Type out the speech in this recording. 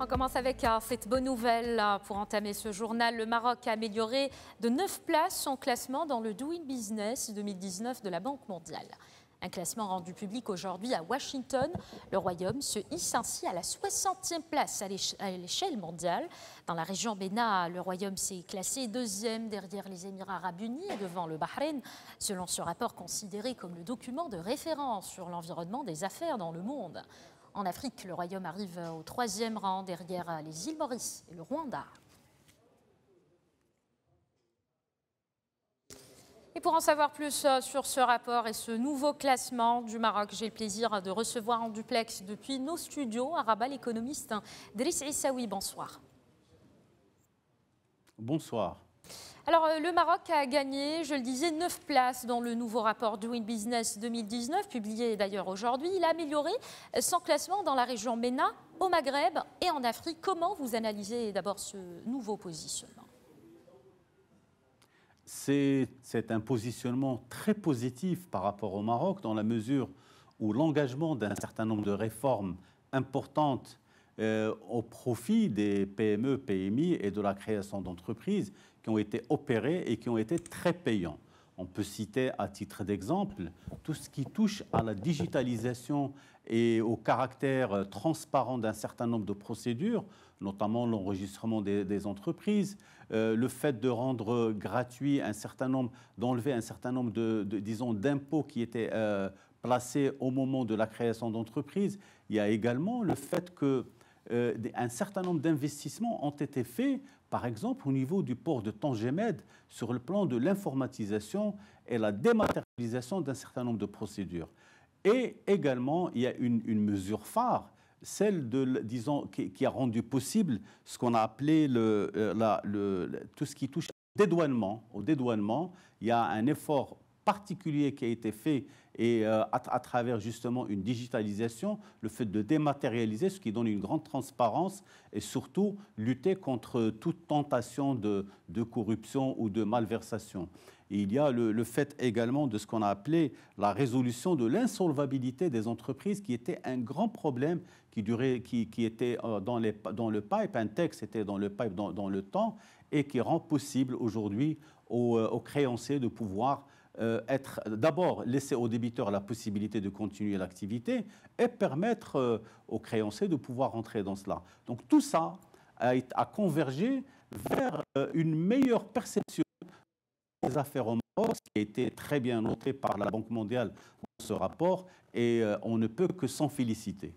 On commence avec cette bonne nouvelle pour entamer ce journal. Le Maroc a amélioré de 9 places son classement dans le Doing Business 2019 de la Banque mondiale. Un classement rendu public aujourd'hui à Washington. Le Royaume se hisse ainsi à la 60e place à l'échelle mondiale. Dans la région MENA, le Royaume s'est classé deuxième derrière les Émirats arabes unis et devant le Bahreïn, selon ce rapport considéré comme le document de référence sur l'environnement des affaires dans le monde. En Afrique, le Royaume arrive au 3e rang derrière les îles Maurice et le Rwanda. Et pour en savoir plus sur ce rapport et ce nouveau classement du Maroc, j'ai le plaisir de recevoir en duplex depuis nos studios à Rabat l'économiste Driss Issaoui. Bonsoir. Bonsoir. Alors, le Maroc a gagné, je le disais, 9 places dans le nouveau rapport Doing Business 2019, publié d'ailleurs aujourd'hui. Il a amélioré son classement dans la région MENA, au Maghreb et en Afrique. Comment vous analysez d'abord ce nouveau positionnement ? C'est un positionnement très positif par rapport au Maroc, dans la mesure où l'engagement d'un certain nombre de réformes importantes au profit des PME, PMI et de la création d'entreprises qui ont été opérées et qui ont été très payants. On peut citer à titre d'exemple tout ce qui touche à la digitalisation et au caractère transparent d'un certain nombre de procédures, notamment l'enregistrement des entreprises, le fait de rendre gratuit un certain nombre, d'enlever un certain nombre disons, d'impôts qui étaient placés au moment de la création d'entreprises. Il y a également le fait que un certain nombre d'investissements ont été faits, par exemple au niveau du port de Tangemed, sur le plan de l'informatisation et la dématérialisation d'un certain nombre de procédures. Et également, il y a une mesure phare, celle qui a rendu possible ce qu'on a appelé tout ce qui touche au dédouanement. Il y a un effort particulier qui a été fait et à travers justement une digitalisation, le fait de dématérialiser, ce qui donne une grande transparence et surtout lutter contre toute tentation de corruption ou de malversation. Et il y a le fait également de ce qu'on a appelé la résolution de l'insolvabilité des entreprises, qui était un grand problème qui était dans le pipe, un texte était dans le pipe dans le temps, et qui rend possible aujourd'hui aux créanciers de pouvoir d'abord laisser aux débiteurs la possibilité de continuer l'activité et permettre aux créanciers de pouvoir entrer dans cela. Donc tout ça a convergé vers une meilleure perception des affaires au Maroc, ce qui a été très bien noté par la Banque mondiale dans ce rapport, et on ne peut que s'en féliciter.